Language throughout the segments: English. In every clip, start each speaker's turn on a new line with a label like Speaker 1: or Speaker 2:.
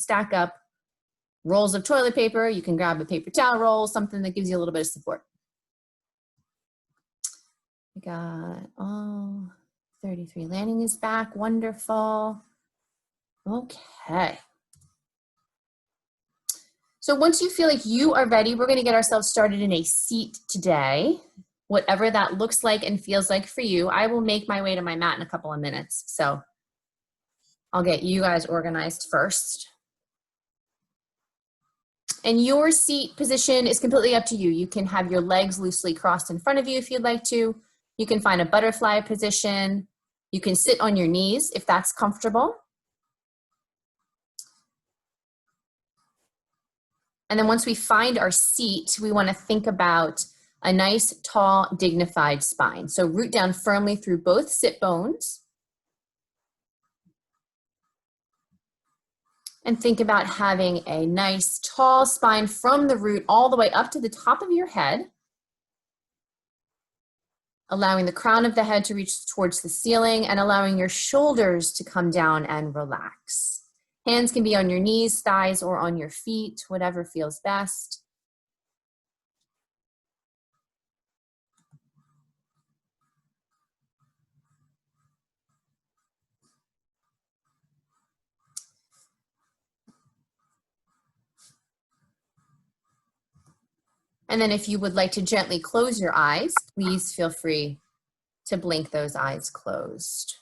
Speaker 1: stack up rolls of toilet paper. You can grab a paper towel roll, something that gives you a little bit of support. We got, oh, 33 landing is back, wonderful. Okay. So once you feel like you are ready, we're gonna get ourselves started in a seat today. Whatever that looks like and feels like for you. I will make my way to my mat in a couple of minutes. So I'll get you guys organized first. And your seat position is completely up to you. You can have your legs loosely crossed in front of you if you'd like to. You can find a butterfly position. You can sit on your knees if that's comfortable. And then once we find our seat, we want to think about a nice, tall, dignified spine. So root down firmly through both sit bones. And think about having a nice, tall spine from the root all the way up to the top of your head. Allowing the crown of the head to reach towards the ceiling and allowing your shoulders to come down and relax. Hands can be on your knees, thighs, or on your feet, whatever feels best. And then if you would like to gently close your eyes, please feel free to blink those eyes closed.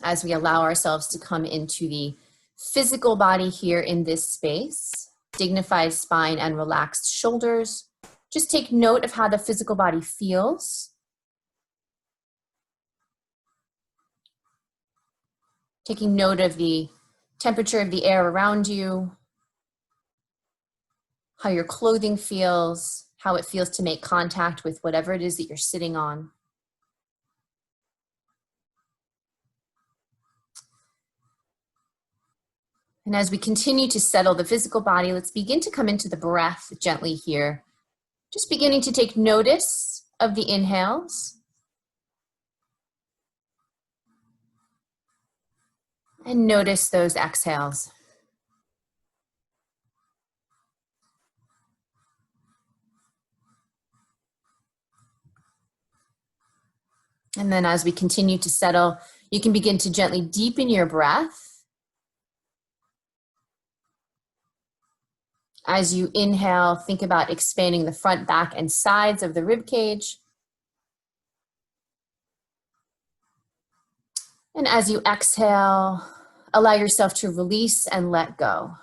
Speaker 1: As we allow ourselves to come into the physical body here in this space, dignified spine and relaxed shoulders, just take note of how the physical body feels. Taking note of the temperature of the air around you, how your clothing feels, how it feels to make contact with whatever it is that you're sitting on. And as we continue to settle the physical body, let's begin to come into the breath gently here. Just beginning to take notice of the inhales. And notice those exhales. And then as we continue to settle, you can begin to gently deepen your breath. As you inhale, think about expanding the front, back, and sides of the rib cage. And as you exhale, allow yourself to release and let go.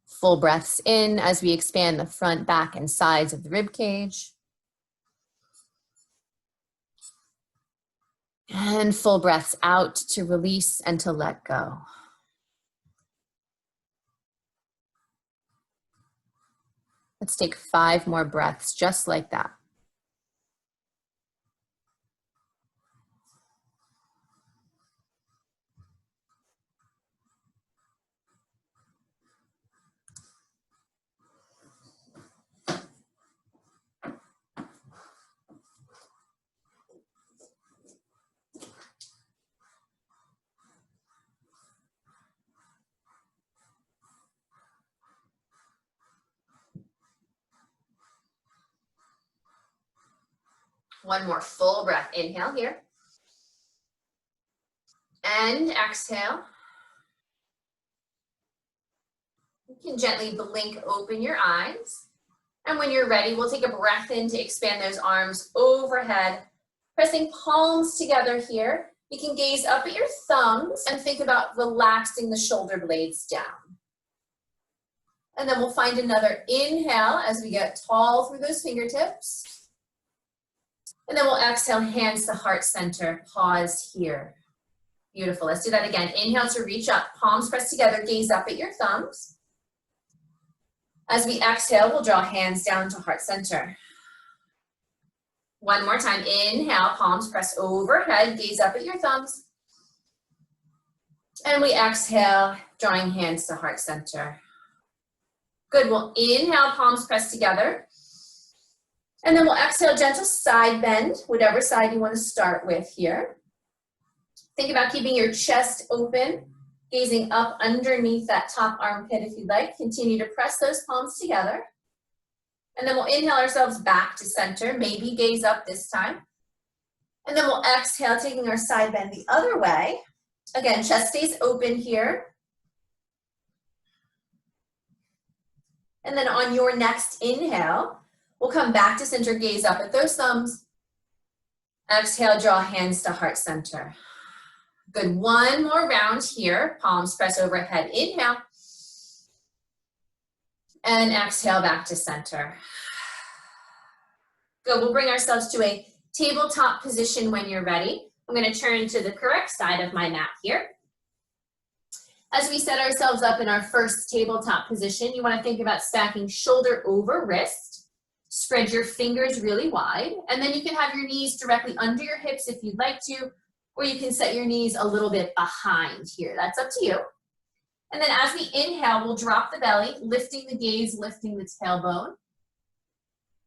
Speaker 1: Full breaths in as we expand the front, back, and sides of the rib cage. And full breaths out to release and to let go. Let's take 5 more breaths just like that. One more full breath. Inhale here. And exhale. You can gently blink open your eyes. And when you're ready, we'll take a breath in to expand those arms overhead, pressing palms together here. You can gaze up at your thumbs and think about relaxing the shoulder blades down. And then we'll find another inhale as we get tall through those fingertips. And then we'll exhale, hands to heart center, pause here. Beautiful, let's do that again. Inhale to reach up, palms pressed together, gaze up at your thumbs. As we exhale, we'll draw hands down to heart center. One more time, inhale, palms pressed overhead, gaze up at your thumbs. And we exhale, drawing hands to heart center. Good, we'll inhale, palms pressed together. And then we'll exhale, gentle side bend, whatever side you want to start with here. Think about keeping your chest open, gazing up underneath that top armpit if you'd like. Continue to press those palms together. And then we'll inhale ourselves back to center, maybe gaze up this time. And then we'll exhale, taking our side bend the other way. Again, chest stays open here. And then on your next inhale, we'll come back to center, gaze up at those thumbs. Exhale, draw hands to heart center. Good, one more round here. Palms press overhead, inhale. And exhale back to center. Good, we'll bring ourselves to a tabletop position when you're ready. I'm gonna turn to the correct side of my mat here. As we set ourselves up in our first tabletop position, you wanna think about stacking shoulder over wrist. Spread your fingers really wide, and then you can have your knees directly under your hips if you'd like to, or you can set your knees a little bit behind here. That's up to you. And then as we inhale, we'll drop the belly, lifting the gaze, lifting the tailbone.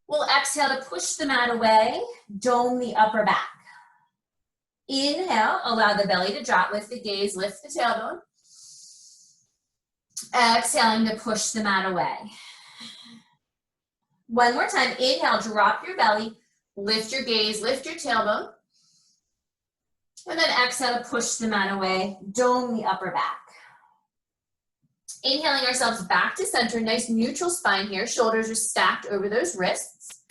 Speaker 1: We'll exhale to push the mat away, dome the upper back. Inhale, allow the belly to drop, lift the gaze, lift the tailbone. Exhaling to push the mat away. One more time, inhale, drop your belly, lift your gaze, lift your tailbone. And then exhale to push the mat away, dome the upper back. Inhaling ourselves back to center, nice neutral spine here, shoulders are stacked over those wrists.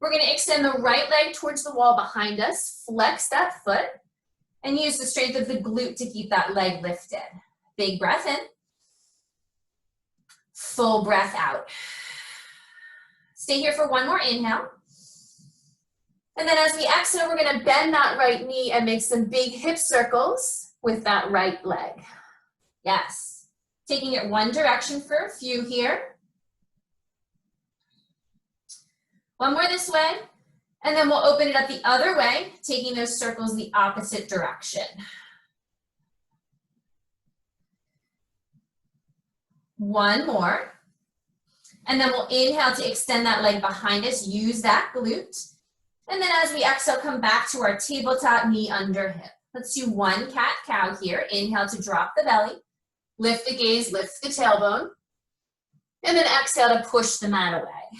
Speaker 1: We're gonna extend the right leg towards the wall behind us, flex that foot, and use the strength of the glute to keep that leg lifted. Big breath in, full breath out. Stay here for one more inhale. And then as we exhale, we're gonna bend that right knee and make some big hip circles with that right leg. Yes. Taking it one direction for a few here. One more this way. And then we'll open it up the other way, taking those circles the opposite direction. One more. And then we'll inhale to extend that leg behind us, use that glute. And then as we exhale, come back to our tabletop, knee under hip. Let's do one cat-cow here. Inhale to drop the belly, lift the gaze, lift the tailbone. And then exhale to push the mat away.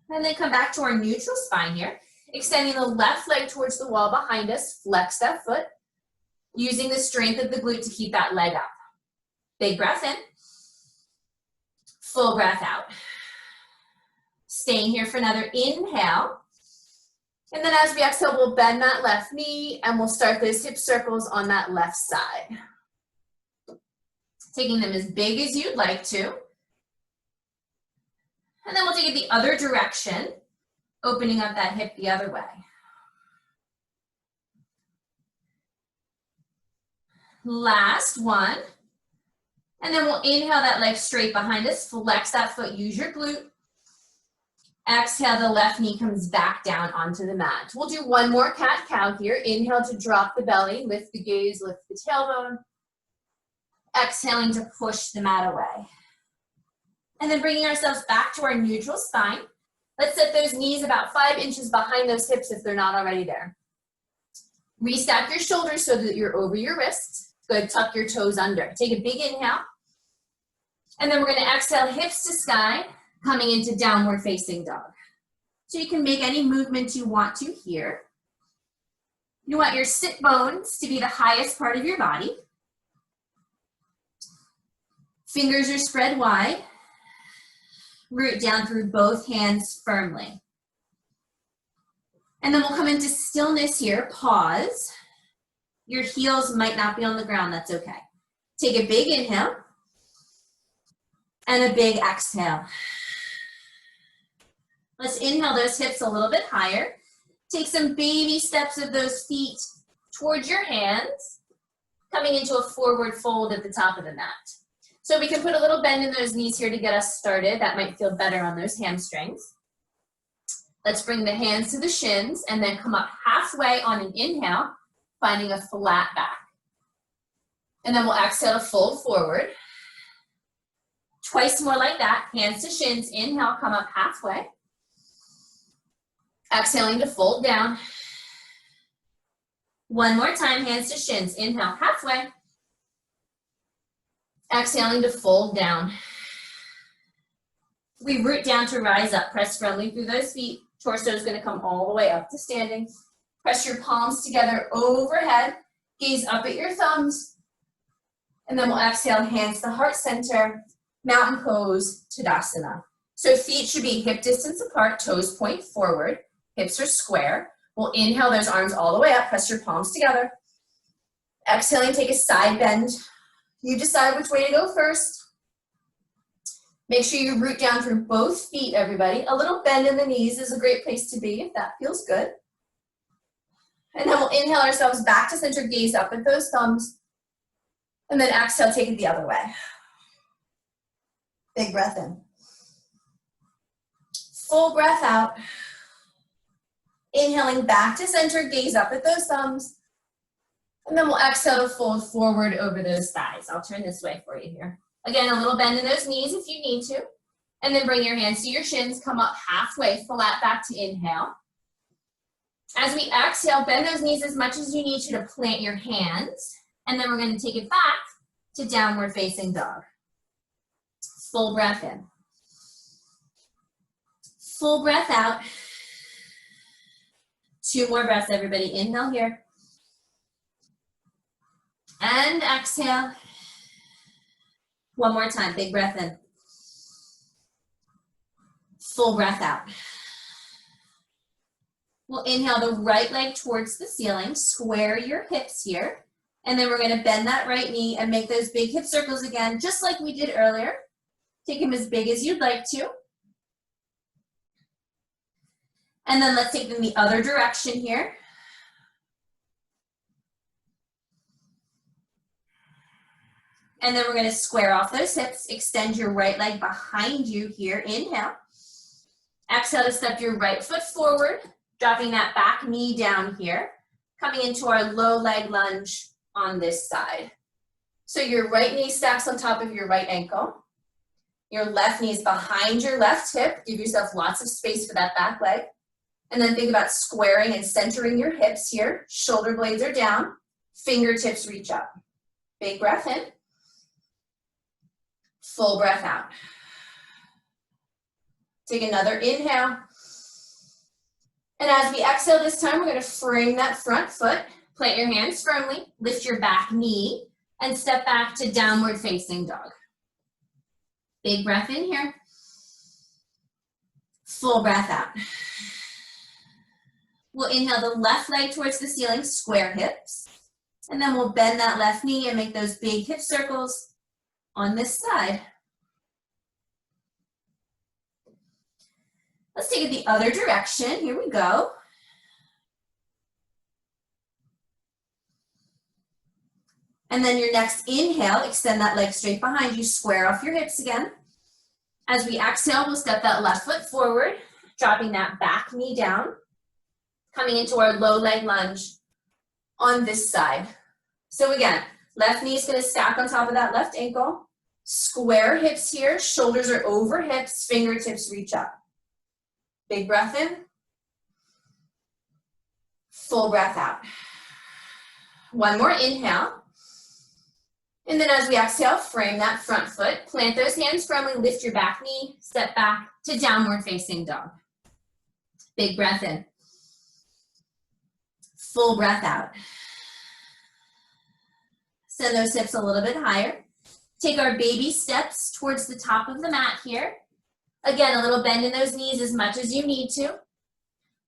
Speaker 1: And then come back to our neutral spine here, extending the left leg towards the wall behind us, flex that foot, using the strength of the glute to keep that leg up. Big breath in, full breath out. Staying here for another inhale. And then as we exhale, we'll bend that left knee and we'll start those hip circles on that left side. Taking them as big as you'd like to. And then we'll take it the other direction, opening up that hip the other way. Last one. And then we'll inhale that leg straight behind us, flex that foot, use your glute. Exhale, the left knee comes back down onto the mat. We'll do one more cat-cow here. Inhale to drop the belly, lift the gaze, lift the tailbone. Exhaling to push the mat away. And then bringing ourselves back to our neutral spine. Let's set those knees about 5 inches behind those hips if they're not already there. Restack your shoulders so that you're over your wrists. Good, tuck your toes under. Take a big inhale. And then we're gonna exhale, hips to sky, coming into downward facing dog. So you can make any movement you want to here. You want your sit bones to be the highest part of your body. Fingers are spread wide. Root down through both hands firmly. And then we'll come into stillness here, pause. Your heels might not be on the ground, that's okay. Take a big inhale and a big exhale. Let's inhale those hips a little bit higher. Take some baby steps of those feet towards your hands, coming into a forward fold at the top of the mat. So we can put a little bend in those knees here to get us started. That might feel better on those hamstrings. Let's bring the hands to the shins and then come up halfway on an inhale, finding a flat back. And then we'll exhale to fold forward. Twice more like that, hands to shins, inhale, come up halfway. Exhaling to fold down. One more time, hands to shins. Inhale, halfway. Exhaling to fold down. We root down to rise up. Press firmly through those feet. Torso is going to come all the way up to standing. Press your palms together overhead. Gaze up at your thumbs. And then we'll exhale, hands to heart center. Mountain pose, Tadasana. So feet should be hip distance apart, toes point forward. Hips are square. We'll inhale those arms all the way up. Press your palms together. Exhaling, take a side bend. You decide which way to go first. Make sure you root down through both feet, everybody. A little bend in the knees is a great place to be if that feels good. And then we'll inhale ourselves back to center, gaze up at those thumbs. And then exhale, take it the other way. Big breath in. Full breath out. Inhaling back to center, gaze up at those thumbs. And then we'll exhale to fold forward over those thighs. I'll turn this way for you here. Again, a little bend in those knees if you need to. And then bring your hands to your shins, come up halfway, flat back to inhale. As we exhale, bend those knees as much as you need to plant your hands. And then we're going to take it back to downward facing dog. Full breath in. Full breath out. 2 more breaths, everybody. Inhale here. And exhale. One more time, big breath in. Full breath out. We'll inhale the right leg towards the ceiling, square your hips here, and then we're gonna bend that right knee and make those big hip circles again, just like we did earlier. Take them as big as you'd like to. And then let's take them the other direction here. And then we're going to square off those hips, extend your right leg behind you here, inhale. Exhale to step your right foot forward, dropping that back knee down here, coming into our low leg lunge on this side. So your right knee stacks on top of your right ankle. Your left knee is behind your left hip. Give yourself lots of space for that back leg. And then think about squaring and centering your hips here. Shoulder blades are down, fingertips reach up. Big breath in. Full breath out. Take another inhale. And as we exhale this time, we're going to frame that front foot. Plant your hands firmly, lift your back knee, and step back to downward facing dog. Big breath in here. Full breath out. We'll inhale the left leg towards the ceiling, square hips. And then we'll bend that left knee and make those big hip circles on this side. Let's take it the other direction. Here we go. And then your next inhale, extend that leg straight behind you, square off your hips again. As we exhale, we'll step that left foot forward, dropping that back knee down, coming into our low leg lunge on this side. So again, left knee is going to stack on top of that left ankle. Square hips here, shoulders are over hips, fingertips reach up. Big breath in. Full breath out. One more inhale. And then as we exhale, frame that front foot, plant those hands firmly, lift your back knee, step back to downward facing dog. Big breath in. Full breath out. Send those hips a little bit higher. Take our baby steps towards the top of the mat here. Again, a little bend in those knees as much as you need to.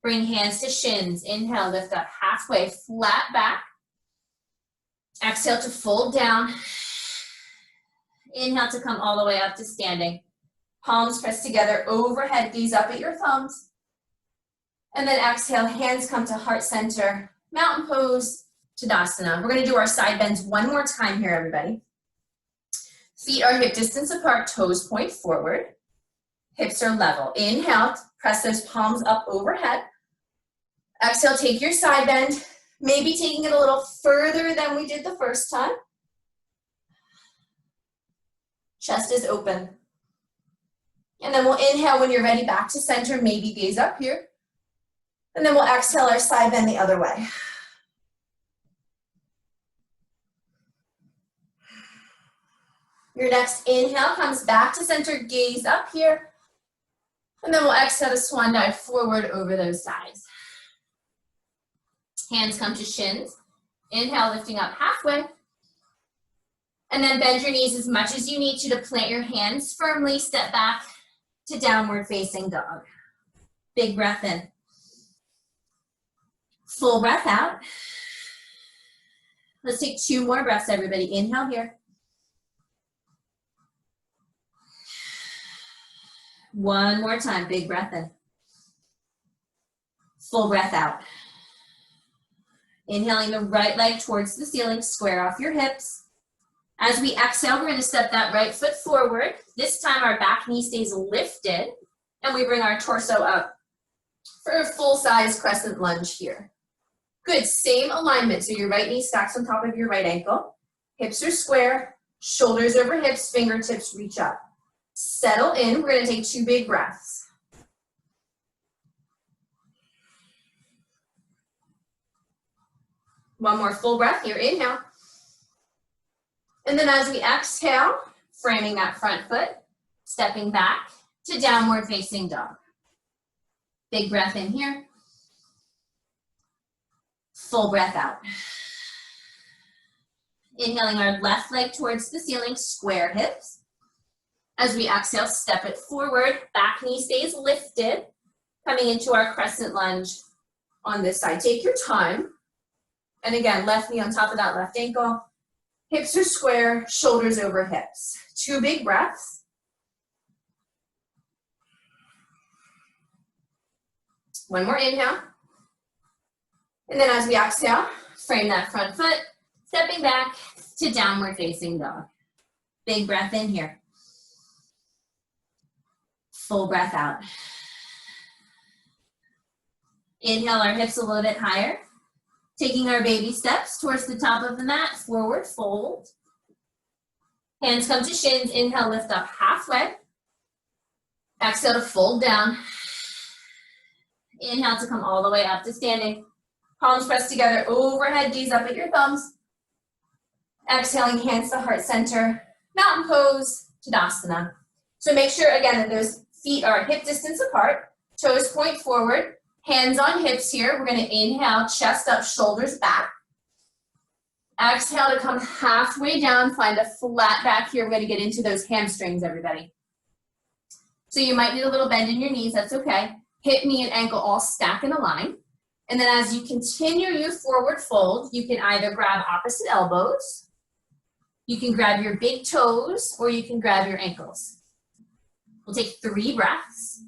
Speaker 1: Bring hands to shins. Inhale, lift up halfway, flat back. Exhale to fold down. Inhale to come all the way up to standing. Palms pressed together overhead, gaze up at your thumbs. And then exhale, hands come to heart center. Mountain pose, Tadasana. We're going to do our side bends one more time here, everybody. Feet are hip distance apart, toes point forward. Hips are level. Inhale, press those palms up overhead. Exhale, take your side bend. Maybe taking it a little further than we did the first time. Chest is open. And then we'll inhale when you're ready back to center. Maybe gaze up here.
Speaker 2: And then we'll exhale our side bend the other way. Your next inhale comes back to center, gaze up here. And then we'll exhale to swan dive forward over those sides. Hands come to shins. Inhale, lifting up halfway. And then bend your knees as much as you need to plant your hands firmly. Step back to downward facing dog. Big breath in. Full breath out. Let's take 2 more breaths, everybody. Inhale here. One more time, big breath in. Full breath out. Inhaling the right leg towards the ceiling, square off your hips. As we exhale, we're going to step that right foot forward. This time our back knee stays lifted, and we bring our torso up for a full-size crescent lunge here. Good, same alignment. So your right knee stacks on top of your right ankle. Hips are square, shoulders over hips, fingertips reach up. Settle in. We're going to take 2 big breaths. One more full breath here. Inhale. And then as we exhale, framing that front foot, stepping back to downward facing dog. Big breath in here. Full breath out. Inhaling our left leg towards the ceiling, square hips. As we exhale, step it forward, back knee stays lifted, coming into our crescent lunge on this side. Take your time. And again, left knee on top of that left ankle. Hips are square, shoulders over hips. 2 big breaths. One more inhale. And then as we exhale, frame that front foot, stepping back to downward facing dog. Big breath in here. Full breath out. Inhale our hips a little bit higher. Taking our baby steps towards the top of the mat, forward fold. Hands come to shins, inhale, lift up halfway. Exhale to fold down. Inhale to come all the way up to standing. Palms pressed together, overhead, gaze up at your thumbs. Exhaling, hands to heart center. Mountain pose, Tadasana. So make sure, again, that those feet are hip distance apart. Toes point forward. Hands on hips here. We're going to inhale, chest up, shoulders back. Exhale to come halfway down. Find a flat back here. We're going to get into those hamstrings, everybody. So you might need a little bend in your knees. That's okay. Hip, knee, and ankle all stack in a line. And then as you continue your forward fold, you can either grab opposite elbows, you can grab your big toes, or you can grab your ankles. We'll take 3 breaths.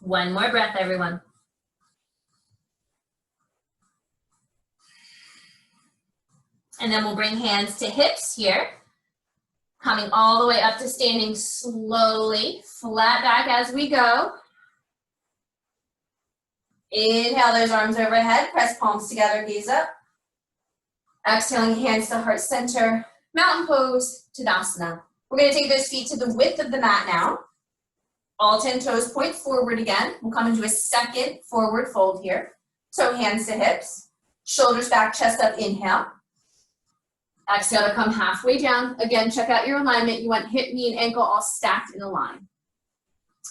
Speaker 2: One more breath, everyone. And then we'll bring hands to hips here. Coming all the way up to standing slowly, flat back as we go. Inhale those arms overhead, press palms together, gaze up. Exhaling, hands to heart center, mountain pose, Tadasana. We're going to take those feet to the width of the mat now. All 10 toes point forward again. We'll come into a second forward fold here. So hands to hips, shoulders back, chest up, inhale. Exhale to come halfway down. Again, check out your alignment. You want hip, knee, and ankle all stacked in a line.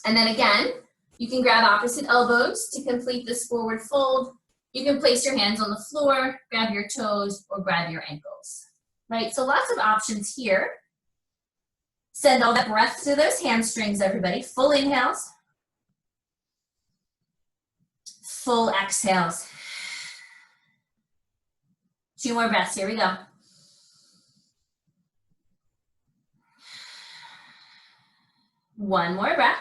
Speaker 2: And then again, you can grab opposite elbows to complete this forward fold. You can place your hands on the floor, grab your toes, or grab your ankles. Right, so lots of options here. Send all that breath to those hamstrings, everybody. Full inhales. Full exhales. 2 more breaths, here we go. One more breath.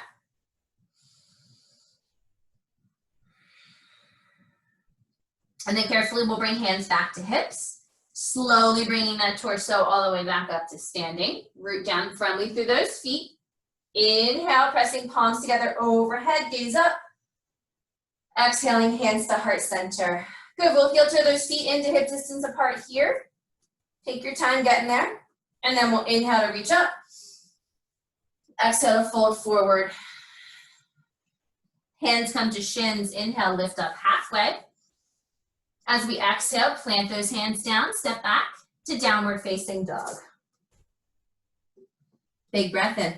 Speaker 2: And then carefully we'll bring hands back to hips. Slowly bringing that torso all the way back up to standing. Root down firmly through those feet. Inhale, pressing palms together overhead, gaze up. Exhaling, hands to heart center, Good, we'll heel toe those feet into hip distance apart here. Take your time getting there. And then we'll inhale to reach up. Exhale to fold forward. Hands come to shins. Inhale, lift up halfway. As we exhale, plant those hands down, step back to downward facing dog. Big breath in.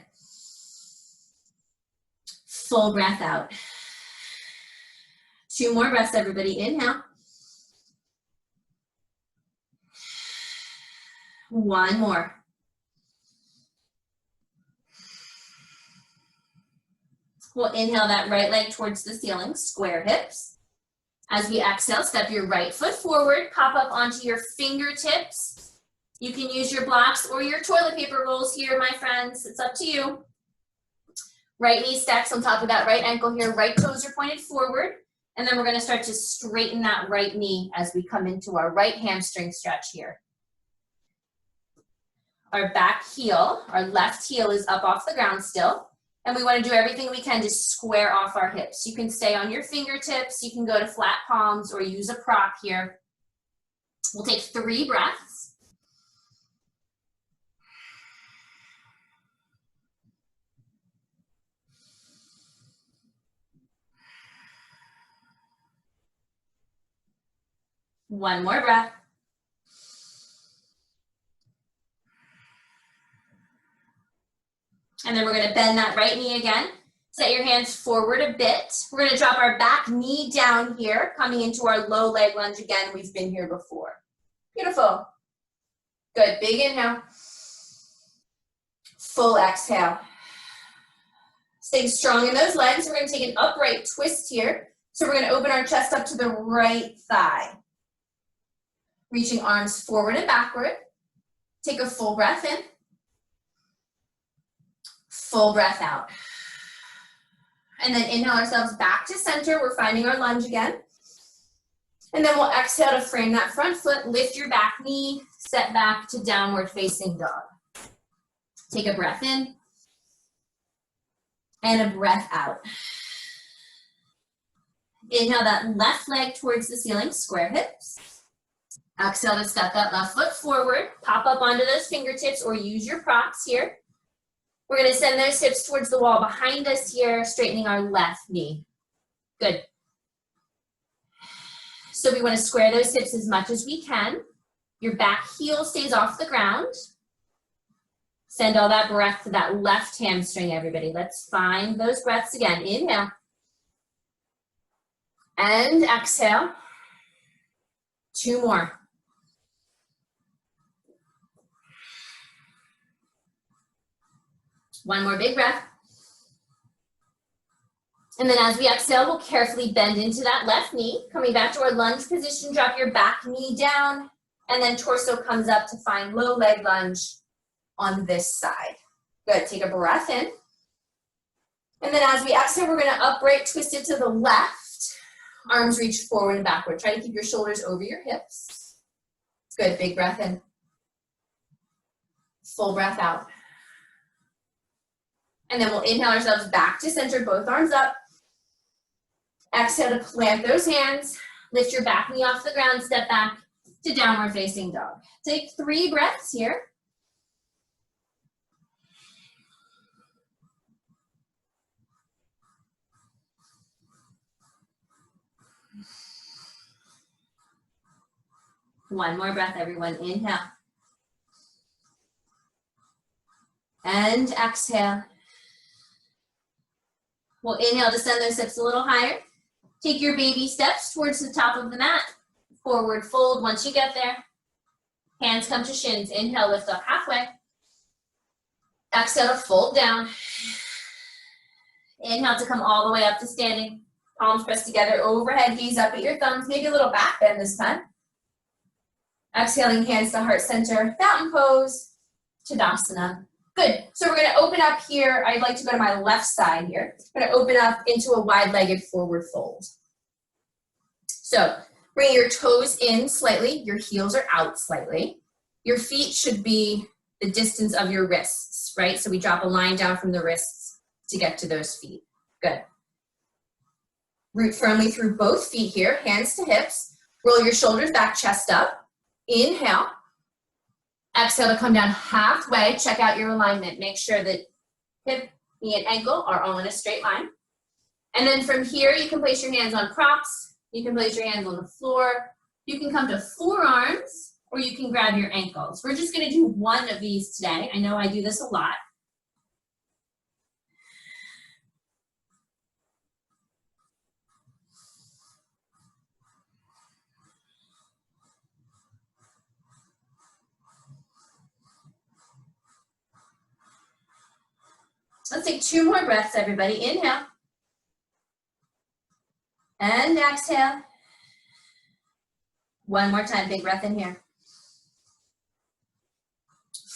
Speaker 2: Full breath out. 2 more breaths, everybody. Inhale. 1 more. We'll inhale that right leg towards the ceiling, square hips. As we exhale, step your right foot forward, pop up onto your fingertips. You can use your blocks or your toilet paper rolls here, my friends. It's up to you. Right knee stacks on top of that right ankle here. Right toes are pointed forward. And then we're going to start to straighten that right knee as we come into our right hamstring stretch here. Our back heel, our left heel is up off the ground still. And we want to do everything we can to square off our hips. You can stay on your fingertips, you can go to flat palms or use a prop here. We'll take 3 breaths. One more breath. And then we're going to bend that right knee again. Set your hands forward a bit. We're going to drop our back knee down here, coming into our low leg lunge again. We've been here before. Beautiful. Good. Big inhale. Full exhale. Staying strong in those legs. We're going to take an upright twist here. So we're going to open our chest up to the right thigh. Reaching arms forward and backward. Take a full breath in. Full breath out. And then inhale ourselves back to center. We're finding our lunge again. And then we'll exhale to frame that front foot. Lift your back knee. Set back to downward facing dog. Take a breath in. And a breath out. Inhale that left leg towards the ceiling. Square hips. Exhale to step that left foot forward. Pop up onto those fingertips or use your props here. We're going to send those hips towards the wall behind us here, straightening our left knee. Good. So we want to square those hips as much as we can. Your back heel stays off the ground. Send all that breath to that left hamstring, everybody. Let's find those breaths again. Inhale. And exhale. 2 more. One more big breath. And then as we exhale, we'll carefully bend into that left knee. Coming back to our lunge position, drop your back knee down, and then torso comes up to find low leg lunge on this side. Good, take a breath in. And then as we exhale, we're gonna upright twist it to the left. Arms reach forward and backward. Try to keep your shoulders over your hips. Good, big breath in. Full breath out. And then we'll inhale ourselves back to center, both arms up. Exhale to plant those hands. Lift your back knee off the ground, step back to downward facing dog. Take 3 breaths here. One more breath, everyone. Inhale. And exhale. We'll inhale to send those hips a little higher. Take your baby steps towards the top of the mat. Forward fold once you get there. Hands come to shins. Inhale, lift up halfway. Exhale to fold down. Inhale to come all the way up to standing. Palms pressed together, overhead, gaze up at your thumbs. Maybe a little back bend this time. Exhaling, hands to heart center. Mountain pose, Tadasana. Good, so we're gonna open up here. I'd like to go to my left side here. I'm gonna open up into a wide-legged forward fold. So bring your toes in slightly, your heels are out slightly. Your feet should be the distance of your wrists, right? So we drop a line down from the wrists to get to those feet. Good. Root firmly through both feet here, hands to hips.
Speaker 1: Roll your shoulders back, chest up. Inhale. Exhale to come down halfway. Check out your alignment. Make sure that hip, knee, and ankle are all in a straight line. And then from here, you can place your hands on props. You can place your hands on the floor. You can come to forearms, or you can grab your ankles. We're just gonna do one of these today. I know I do this a lot. Let's take 2 more breaths, everybody. Inhale. And exhale. One more time, big breath in here.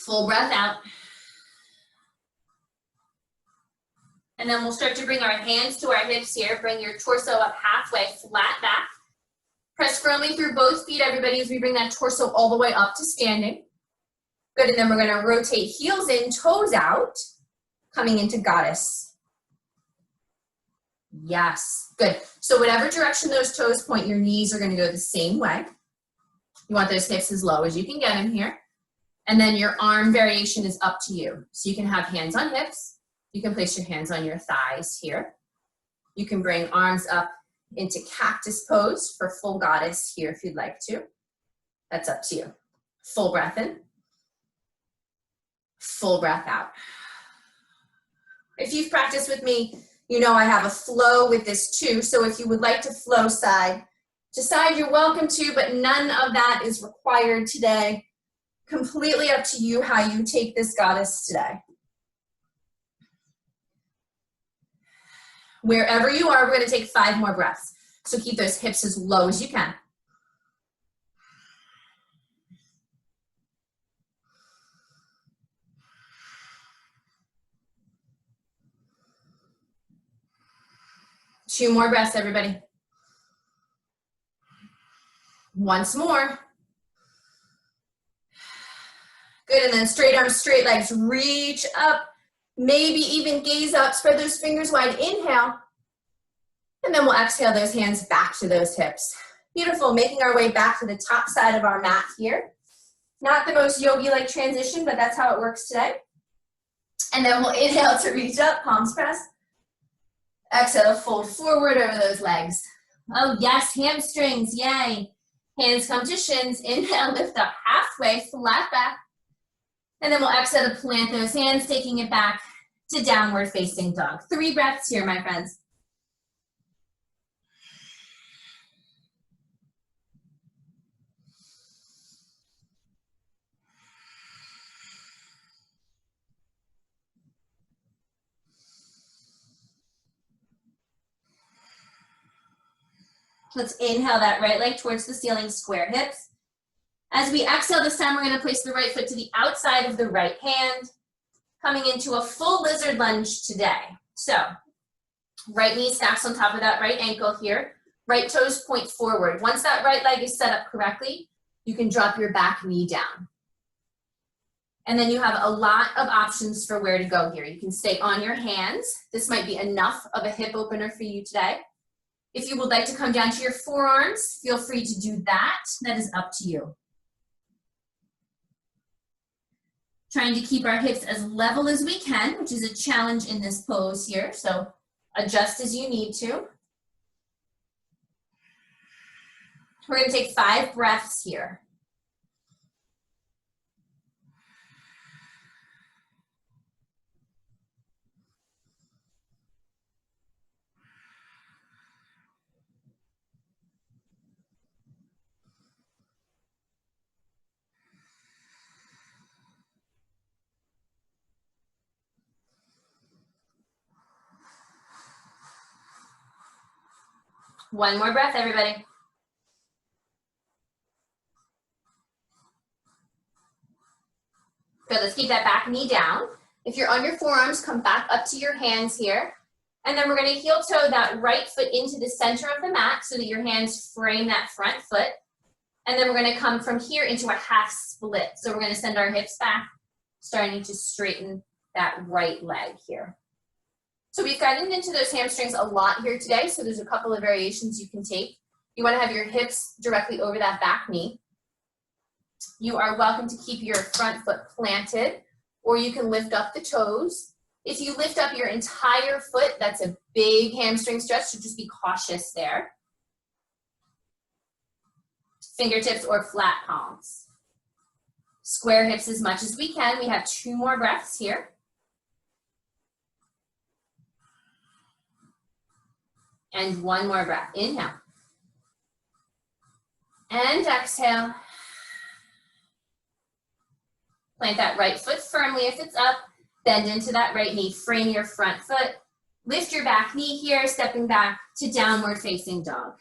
Speaker 1: Full breath out. And then we'll start to bring our hands to our hips here. Bring your torso up halfway, flat back. Press firmly through both feet, everybody, as we bring that torso all the way up to standing. Good, and then we're gonna rotate heels in, toes out, coming into goddess. Yes, good. So whatever direction those toes point, your knees are gonna go the same way. You want those hips as low as you can get them here. And then your arm variation is up to you. So you can have hands on hips. You can place your hands on your thighs here. You can bring arms up into cactus pose for full goddess here if you'd like to. That's up to you. Full breath in. Full breath out. If you've practiced with me, you know I have a flow with this too. So if you would like to flow side to side, you're welcome to, but none of that is required today. Completely up to you how you take this goddess today. Wherever you are, we're going to take 5 more breaths. So keep those hips as low as you can. Two more breaths, everybody. Once more. Good, and then straight arms, straight legs, reach up, maybe even gaze up, spread those fingers wide, inhale. And then we'll exhale those hands back to those hips. Beautiful, making our way back to the top side of our mat here. Not the most yogi-like transition, but that's how it works today. And then we'll inhale to reach up, palms pressed. Exhale, fold forward over those legs. Oh yes, hamstrings, yay. Hands come to shins, inhale, lift up halfway, flat back. And then we'll exhale to plant those hands, taking it back to downward facing dog. 3 breaths here, my friends. Let's inhale that right leg towards the ceiling, square hips. As we exhale this time, we're going to place the right foot to the outside of the right hand, coming into a full lizard lunge today. So, right knee stacks on top of that right ankle here. Right toes point forward. Once that right leg is set up correctly, you can drop your back knee down. And then you have a lot of options for where to go here. You can stay on your hands. This might be enough of a hip opener for you today. If you would like to come down to your forearms, feel free to do that. That is up to you. Trying to keep our hips as level as we can, which is a challenge in this pose here. So adjust as you need to. We're going to take 5 breaths here. One more breath, everybody. Good, let's keep that back knee down. If you're on your forearms, come back up to your hands here. And then we're gonna heel toe that right foot into the center of the mat so that your hands frame that front foot. And then we're gonna come from here into a half split. So we're gonna send our hips back, starting to straighten that right leg here. So we've gotten into those hamstrings a lot here today, so there's a couple of variations you can take. You want to have your hips directly over that back knee. You are welcome to keep your front foot planted, or you can lift up the toes. If you lift up your entire foot, that's a big hamstring stretch, so just be cautious there. Fingertips or flat palms. Square hips as much as we can. We have 2 more breaths here. And 1 more breath. Inhale. And exhale. Plant that right foot firmly if it's up. Bend into that right knee. Frame your front foot. Lift your back knee here, stepping back to downward facing dog.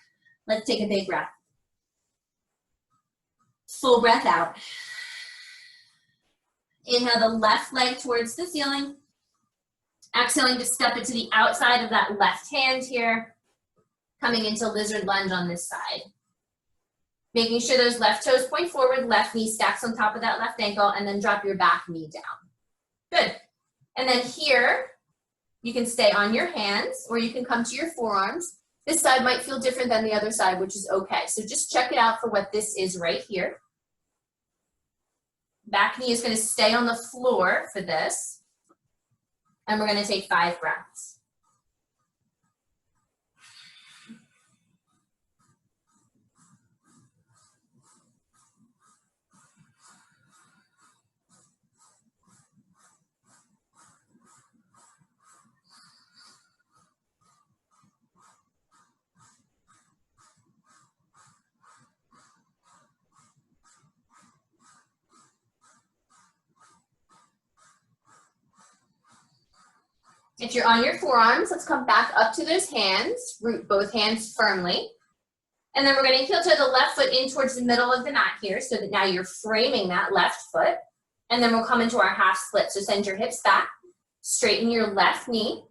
Speaker 1: Let's take a big breath. Full breath out. Inhale the left leg towards the ceiling. Exhaling to step it to the outside of that left hand here. Coming into lizard lunge on this side. Making sure those left toes point forward, left knee stacks on top of that left ankle, and then drop your back knee down. Good. And then here, you can stay on your hands, or you can come to your forearms. This side might feel different than the other side, which is okay. So just check it out for what this is right here. Back knee is going to stay on the floor for this. And we're going to take 5 breaths. If you're on your forearms, let's come back up to those hands, root both hands firmly. And then we're going to heel toe the left foot in towards the middle of the mat here, so that now you're framing that left foot. And then we'll come into our half split. So send your hips back, straighten your left knee.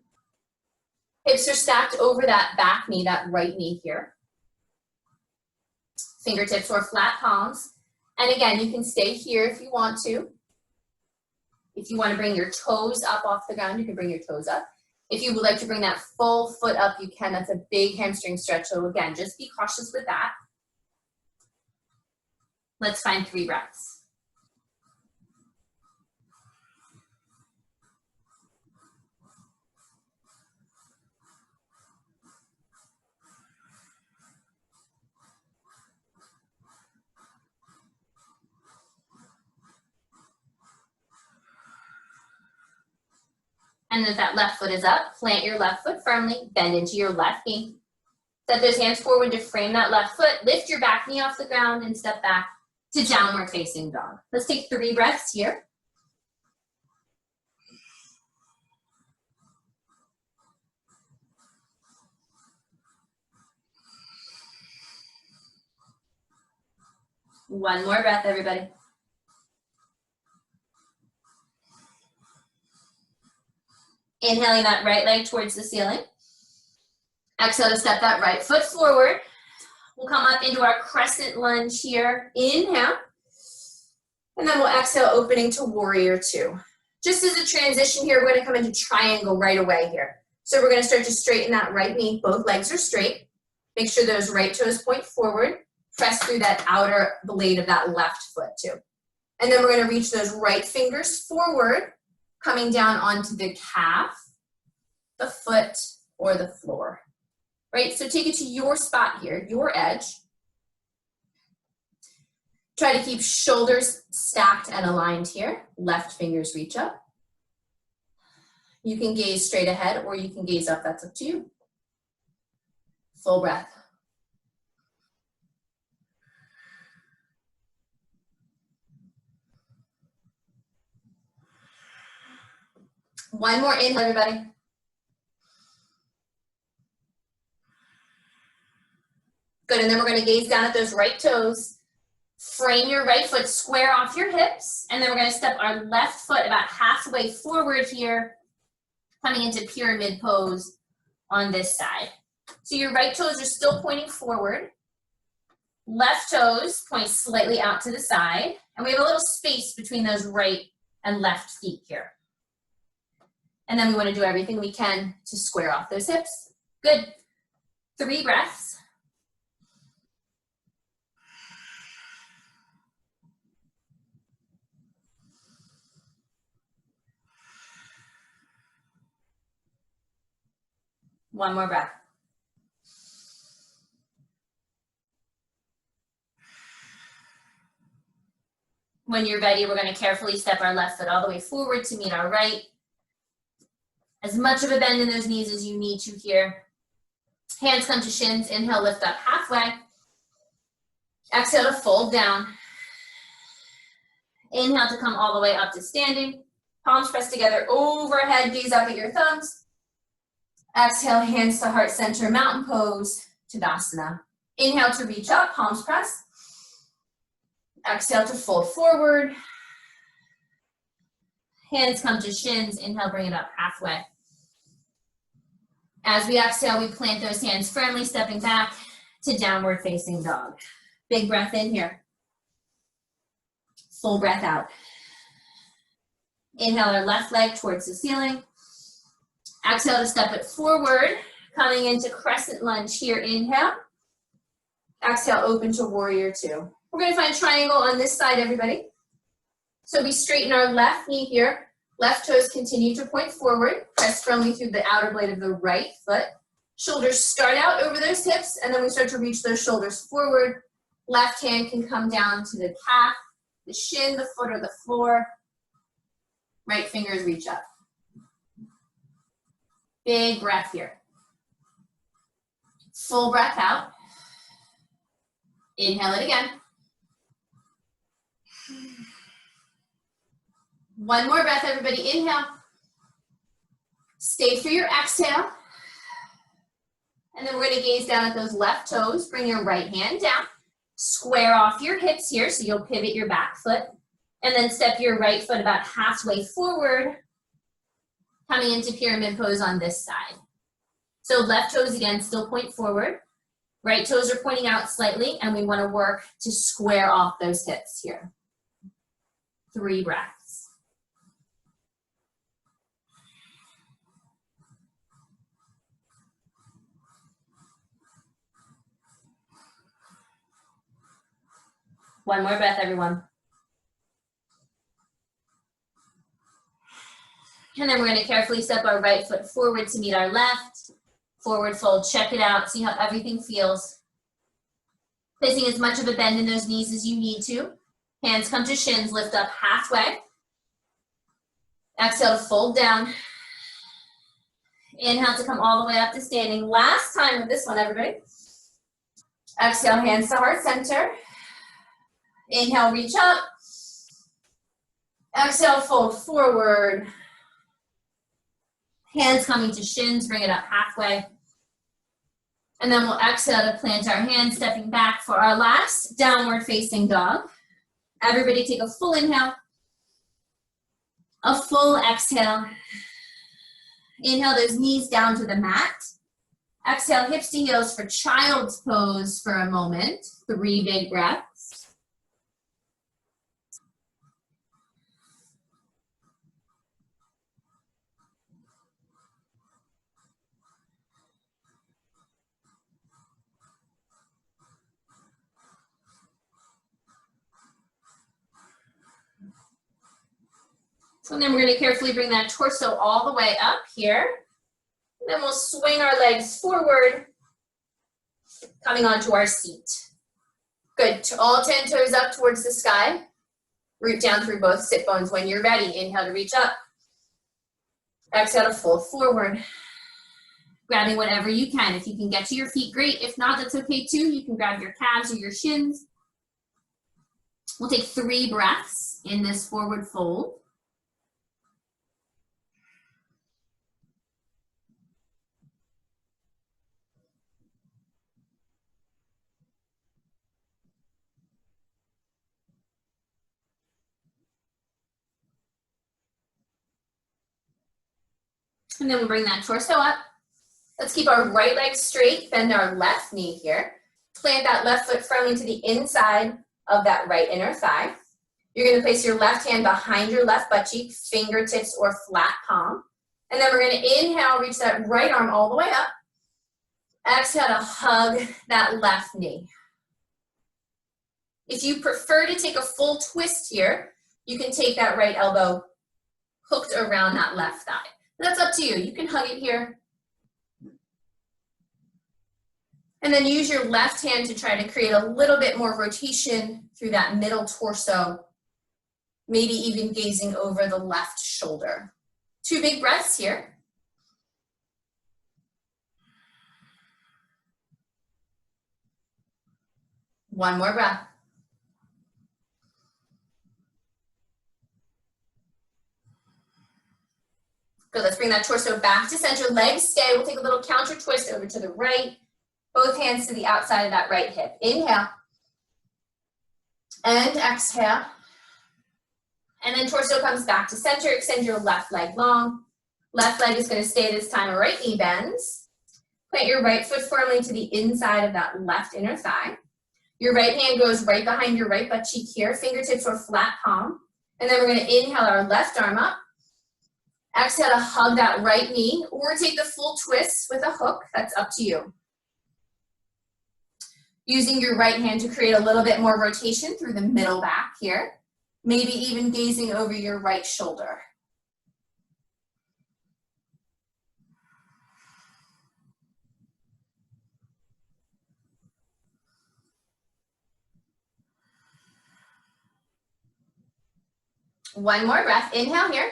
Speaker 1: Hips are stacked over that back knee, that right knee here. Fingertips or flat palms. And again, you can stay here if you want to. If you want to bring your toes up off the ground, you can bring your toes up. If you would like to bring that full foot up, you can. That's a big hamstring stretch. So again, just be cautious with that. Let's find 3 breaths. And if that left foot is up, plant your left foot firmly, bend into your left knee. Set those hands forward to frame that left foot, lift your back knee off the ground and step back to downward facing dog. Let's take 3 breaths here. One more breath, everybody. Inhaling that right leg towards the ceiling. Exhale to step that right foot forward. We'll come up into our crescent lunge here. Inhale. And then we'll exhale, opening to warrior 2. Just as a transition here, we're going to come into triangle right away here. So we're going to start to straighten that right knee. Both legs are straight. Make sure those right toes point forward. Press through that outer blade of that left foot too. And then we're going to reach those right fingers forward, coming down onto the calf, the foot, or the floor. Right, so take it to your spot here, your edge. Try to keep shoulders stacked and aligned here. Left fingers reach up. You can gaze straight ahead or you can gaze up, that's up to you. Full breath. One more inhale, everybody. Good, and then we're going to gaze down at those right toes. Frame your right foot square off your hips, and then we're going to step our left foot about halfway forward here, coming into pyramid pose on this side. So your right toes are still pointing forward. Left toes point slightly out to the side, and we have a little space between those right and left feet here. And then we want to do everything we can to square off those hips. Good. 3 breaths.
Speaker 2: One more breath. When you're ready, we're going to carefully step our left foot all the way forward to meet our right. As much of a bend in those knees as you need to here. Hands come to shins. Inhale, lift up halfway. Exhale to fold down. Inhale to come all the way up to standing. Palms pressed together overhead, gaze up at your thumbs. Exhale, hands to heart center, mountain pose, Tadasana. Inhale to reach up, palms press. Exhale to fold forward. Hands come to shins. Inhale, bring it up halfway. As we exhale, we plant those hands firmly, stepping back to downward facing dog. Big breath in here. Full breath out. Inhale our left leg towards the ceiling. Exhale to step it forward, coming into crescent lunge here. Inhale. Exhale, open to warrior two. We're going to find triangle on this side, everybody. So we straighten our left knee here. Left toes continue to point forward. Press firmly through the outer blade of the right foot. Shoulders start out over those hips, and then we start to reach those shoulders forward. Left hand can come down to the calf, the shin, the foot, or the floor. Right fingers reach up. Big breath here. Full breath out. Inhale it again. One more breath, everybody. Inhale. Stay for your exhale. And then we're going to gaze down at those left toes. Bring your right hand down. Square off your hips here, so you'll pivot your back foot. And then step your right foot about halfway forward, coming into pyramid pose on this side. So left toes again still point forward. Right toes are pointing out slightly, and we want to work to square off those hips here. 3 breaths. One more breath, everyone. And then we're going to carefully step our right foot forward to meet our left. Forward fold, check it out, see how everything feels. Placing as much of a bend in those knees as you need to. Hands come to shins, lift up halfway. Exhale to fold down. Inhale to come all the way up to standing. Last time with this one, everybody. Exhale, hands to heart center. Inhale, reach up. Exhale, fold forward. Hands coming to shins, bring it up halfway. And then we'll exhale to plant our hands, stepping back for our last downward facing dog. Everybody take a full inhale, a full exhale. Inhale those knees down to the mat. Exhale, hips to heels for child's pose for a moment. 3 big breaths. And then we're going to carefully bring that torso all the way up here. And then we'll swing our legs forward, coming onto our seat. Good. All 10 toes up towards the sky. Root down through both sit bones when you're ready. Inhale to reach up. Exhale to fold forward. Grabbing whatever you can. If you can get to your feet, great. If not, that's okay too. You can grab your calves or your shins. We'll take 3 breaths in this forward fold. And then we'll bring that torso up. Let's keep our right leg straight, bend our left knee here. Plant that left foot firmly to the inside of that right inner thigh. You're going to place your left hand behind your left butt cheek, fingertips or flat palm. And then we're going to inhale, reach that right arm all the way up. Exhale to hug that left knee. If you prefer to take a full twist here, you can take that right elbow hooked around that left thigh. That's up to you. You can hug it here.
Speaker 1: And then use your left hand to try to create a little bit more rotation through that middle torso, maybe even gazing over the left shoulder. 2 big breaths here. One more breath. Good, let's bring that torso back to center, legs stay. We'll take a little counter twist over to the right, both hands to the outside of that right hip. Inhale, and exhale. And then torso comes back to center, extend your left leg long. Left leg is gonna stay this time, right knee bends. Plant your right foot firmly to the inside of that left inner thigh. Your right hand goes right behind your right butt cheek here, fingertips or flat palm. And then we're gonna inhale our left arm up. Exhale to hug that right knee, or take the full twist with a hook, that's up to you. Using your right hand to create a little bit more rotation through the middle back here. Maybe even gazing over your right shoulder. One more breath, inhale here.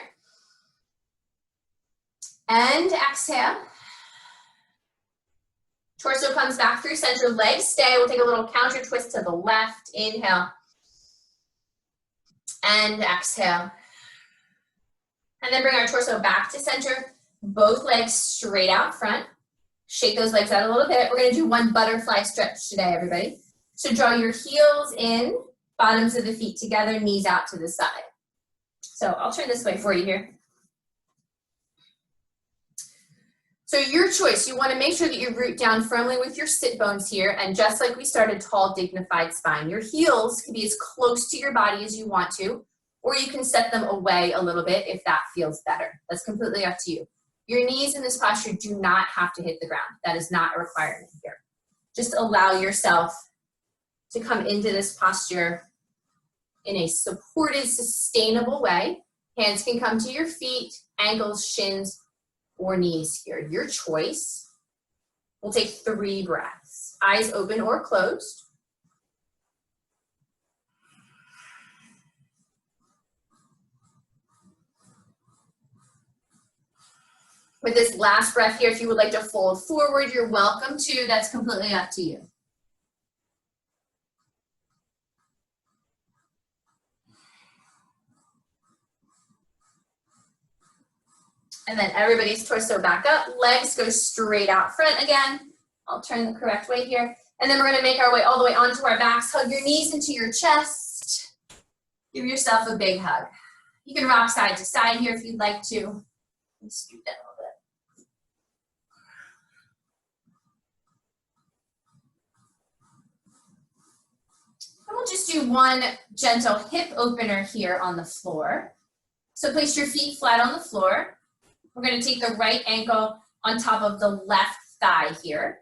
Speaker 1: And exhale. Torso comes back through center, legs stay. We'll take a little counter twist to the left. Inhale. And exhale. And then bring our torso back to center. Both legs straight out front. Shake those legs out a little bit. We're gonna do one butterfly stretch today, everybody. So draw your heels in, bottoms of the feet together, knees out to the side. So I'll turn this way for you here. So your choice, you want to make sure that you root down firmly with your sit bones here, and just like we started, tall, dignified spine. Your heels can be as close to your body as you want to, or you can set them away a little bit if that feels better. That's completely up to you. Your knees in this posture do not have to hit the ground. That is not a requirement here. Just allow yourself to come into this posture in a supported, sustainable way. Hands can come to your feet, ankles, shins, or knees here, your choice. We'll take 3 breaths, eyes open or closed. With this last breath here, if you would like to fold forward, you're welcome to. That's completely up to you. And then everybody's torso back up, legs go straight out front again. I'll turn the correct way here. And then we're gonna make our way all the way onto our backs. Hug your knees into your chest. Give yourself a big hug. You can rock side to side here if you'd like to. Scoot that a little bit. And we'll just do one gentle hip opener here on the floor. So place your feet flat on the floor. We're gonna take the right ankle on top of the left thigh here.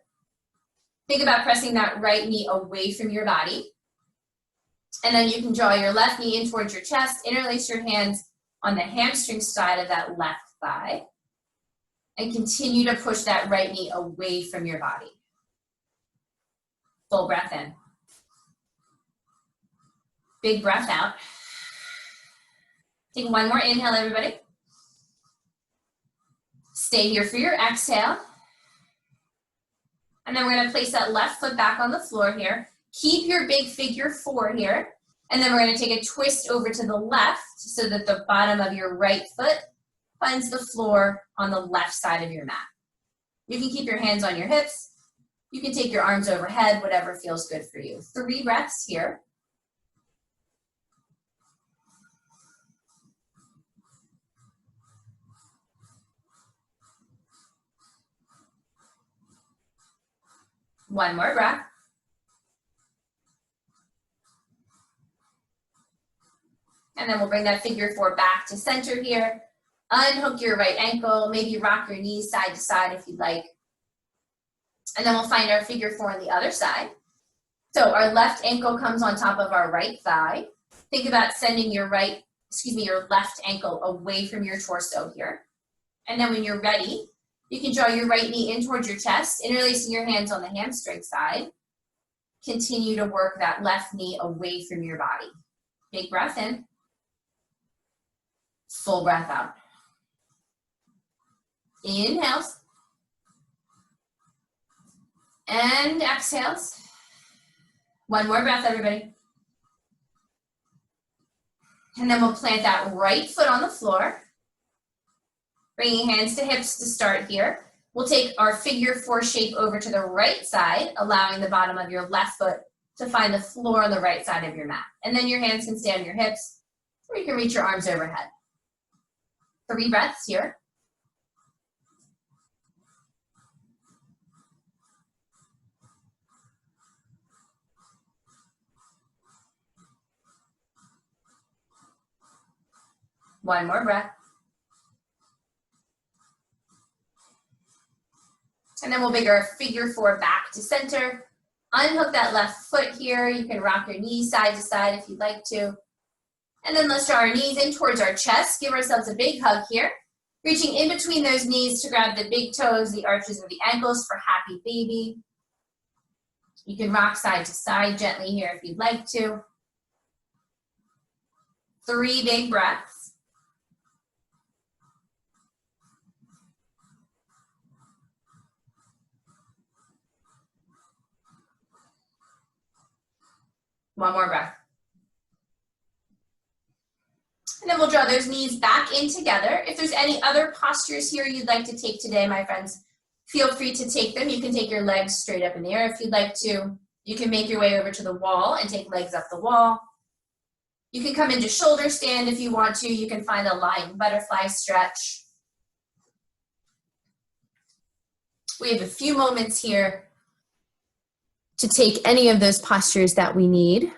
Speaker 1: Think about pressing that right knee away from your body. And then you can draw your left knee in towards your chest, interlace your hands on the hamstring side of that left thigh, and continue to push that right knee away from your body. Full breath in. Big breath out. Take one more inhale, everybody. Stay here for your exhale. And then we're gonna place that left foot back on the floor here. Keep your big figure 4 here. And then we're gonna take a twist over to the left so that the bottom of your right foot finds the floor on the left side of your mat. You can keep your hands on your hips. You can take your arms overhead, whatever feels good for you. 3 breaths here. One more breath. And then we'll bring that figure 4 back to center here. Unhook your right ankle, maybe rock your knees side to side if you'd like. And then we'll find our figure 4 on the other side. So our left ankle comes on top of our right thigh. Think about sending your left ankle away from your torso here. And then when you're ready,
Speaker 2: You can draw your right knee in towards your chest, interlacing your hands on the hamstring side. Continue to work that left knee away from your body. Big breath in. Full breath out. Inhales. And exhales. One more breath, everybody. And then we'll plant that right foot on the floor. Bringing hands to hips to start here. We'll take our figure 4 shape over to the right side, allowing the bottom of your left foot to find the floor on the right side of your mat. And then your hands can stay on your hips, or you can reach your arms overhead. 3 breaths here. One more breath. And then we'll bring our figure 4 back to center. Unhook that left foot here. You can rock your knees side to side if you'd like to. And then let's draw our knees in towards our chest. Give ourselves a big hug here. Reaching in between those knees to grab the big toes, the arches of the ankles for happy baby. You can rock side to side gently here if you'd like to. 3 big breaths. One more breath. And then we'll draw those knees back in together. If there's any other postures here you'd like to take today, my friends, feel free to take them. You can take your legs straight up in the air if you'd like to. You can make your way over to the wall and take legs up the wall. You can come into shoulder stand if you want to. You can find a lying butterfly stretch. We have a few moments here to take any of those postures that we need.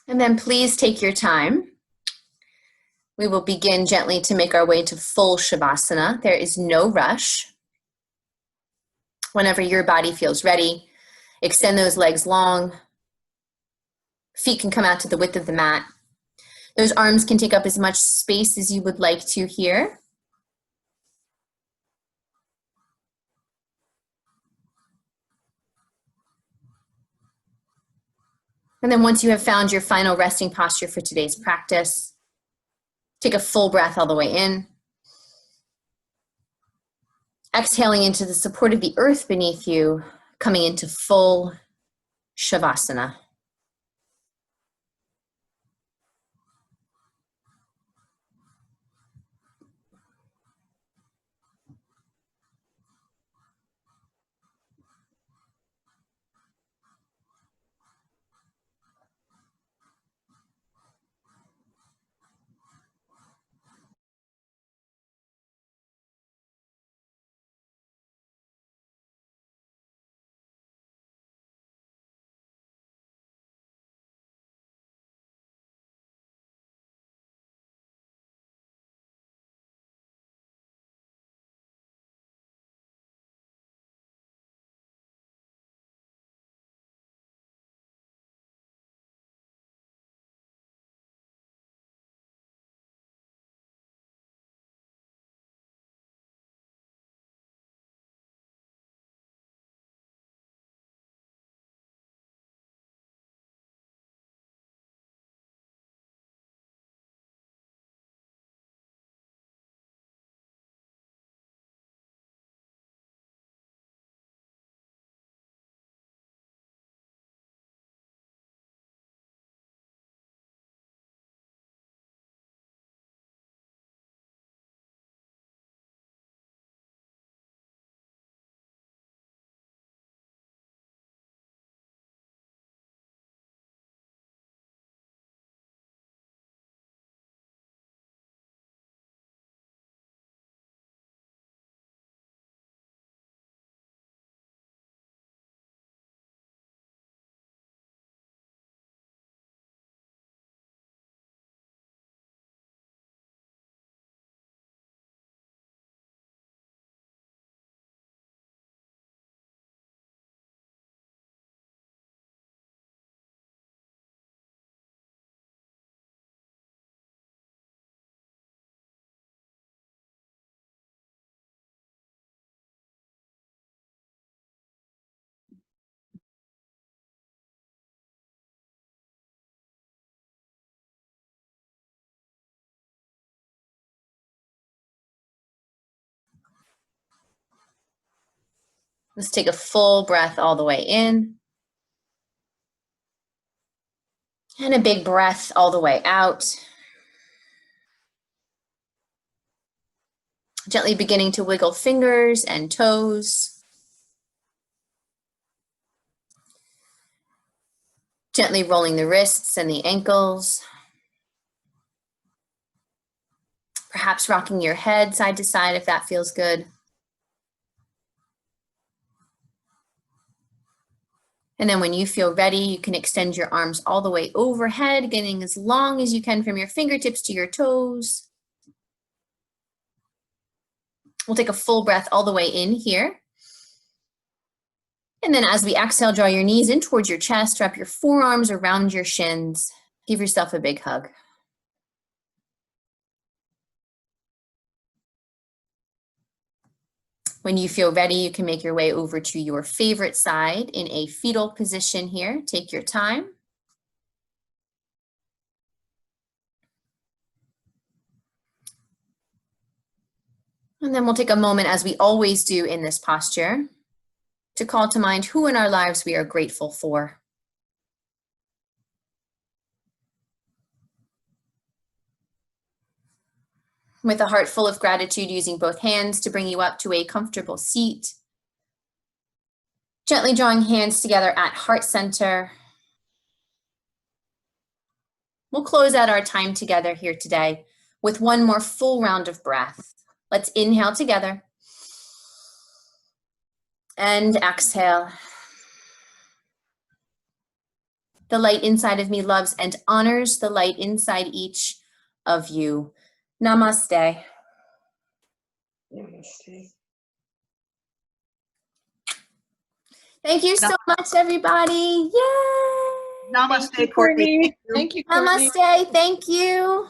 Speaker 2: And then please take your time. We will begin gently to make our way to full Shavasana. There is no rush. Whenever your body feels ready, extend those legs long. Feet can come out to the width of the mat. Those arms can take up as much space as you would like to here. And then once you have found your final resting posture for today's practice, take a full breath all the way in. Exhaling into the support of the earth beneath you, coming into full Shavasana.
Speaker 1: Let's take a full breath all the way in. And a big breath all the way out. Gently beginning to wiggle fingers and toes. Gently rolling the wrists and the ankles. Perhaps rocking your head side to side if that feels good. And then when you feel ready, you can extend your arms all the way overhead, getting as long as you can from your fingertips to your toes. We'll take a full breath all the way in here. And then as we exhale, draw your knees in towards your chest, wrap your forearms around your shins. Give yourself a big hug. When you feel ready, you can make your way over to your favorite side in a fetal position here. Take your time. And then we'll take a moment, as we always do in this posture, to call to mind who in our lives we are grateful for. With a heart full of gratitude, using both hands to bring you up to a comfortable seat. Gently drawing hands together at heart center. We'll close out our time together here today with one more full round of breath. Let's inhale together and exhale. The light inside of me loves and honors the light inside each of you. Namaste.
Speaker 3: Namaste.
Speaker 1: Thank you so much, everybody. Yay!
Speaker 3: Namaste,
Speaker 4: Thank you,
Speaker 3: Courtney.
Speaker 4: Courtney. Thank you, Courtney.
Speaker 1: Namaste. Thank you.